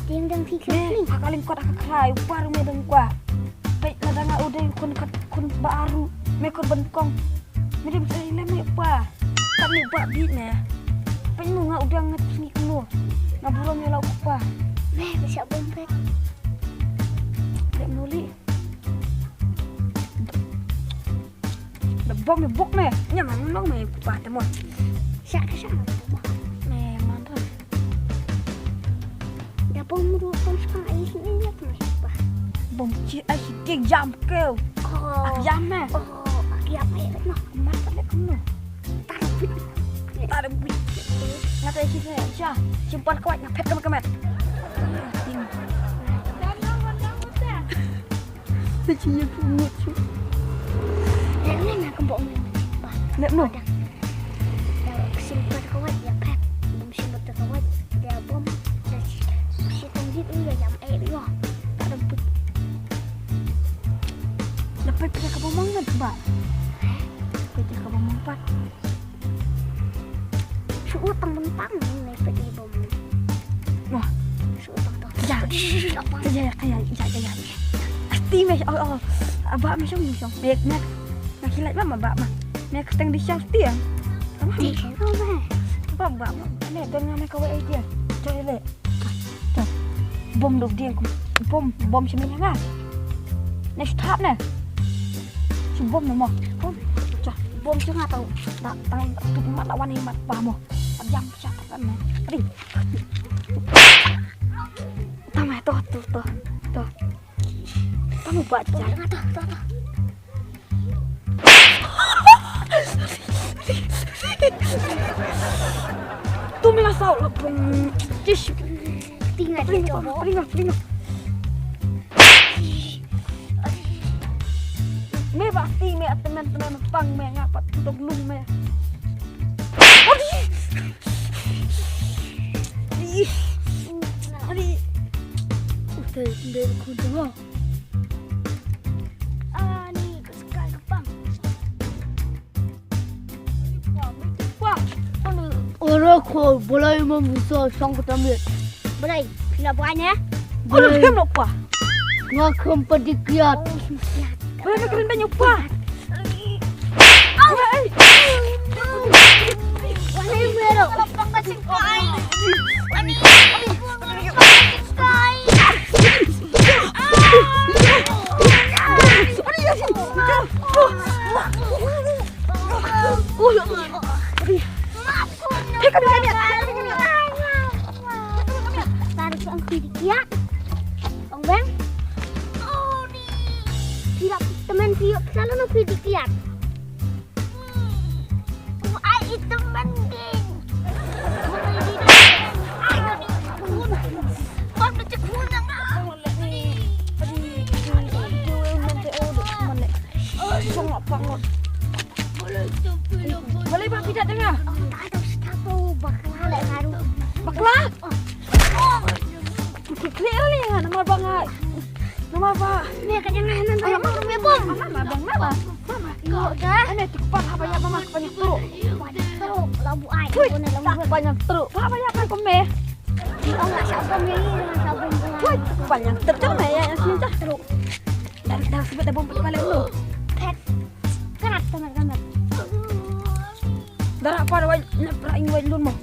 Tiếng đang thi kali. Akaling kot akakrai baru medang kwa. Baik ladang udah kun baru mekor bentong. Mede bisa lama pa. Kami buat bit ne. Penyu ngak udah ngat sini kenu. Ngaburo melau pa. Bisa bompet. Dek nuli. Bom bok ne. Nyaman nong me pa temo. Sak. Memang tu. Dah bom dulu bom sekarang ini ya kenapa? Bom cik cik jam kau. Jam ne. Aki apa ya no? Mata dek kenu. Tarapit. Ada bit. Ngata sih saya. Simpan kuat ngapet kemet. Cinya pungut su. Ini nak kembok ni. Nek no. Simpan kuat ya pet. Bom simpan kuat. Dia bom. Si tunggu ini ya jam yo. Tarapit. Lepas kita ke bomong ngat ba. Kita ke bomong pat. Suutang mentang ni peti bom. Wah, suutang tu. Ya. Saja kayak ya. Asti meh abak meh song. Mek nak hilat mama abak mah. Mek steng di syang sti ya. Sama ni. Abak mah. Nek dengan mek kau dia. Jadi le. Bom duk dia bom sini ngah. Nek start ne. Si bom mah. Bom cuma tahu. Tak tu mat lawan hemat paham. Jam siapa kan ne. Ri. Tamai tuh. Kamu baca. Tuh. Tu mila sau lah pun. Cish. Tinggal Peringat. Me pasti me teman-teman pang me ngapat untuk lung me. Adi. Udah kudu. Ni kesekali kepang. Orang kau boleh membusuk sang ketamit. Boleh. Nak buatnya? Boleh kem lupa. Ngakam pedikiat. Boleh keren banyak pa. Wahai mero. Lapang kasih kai. Ani. Tarik ang pidikiat. Ang bang? Tidak teman piok selalu no pidikiat. Ai teman din. Boleh pak tidak dengar? Tak ada siapa bakal ngaru. Baklah. Clear ni yang nama bang. Nama apa? Ni kenyangan nanti mau bom. Mama bang mama. Kau dah. Ini cepat banyak mama banyak teruk. Teruk lambu ai. Banyak teruk. Banyak kan kome. Oh enggak sabun ni sabun bunga. Banyak teruk me ya sini dah teruk. Dah sebut dah bom balik dulu. Pet. Kerat teman-teman. Dah apa dah nak peraing wajib dulu.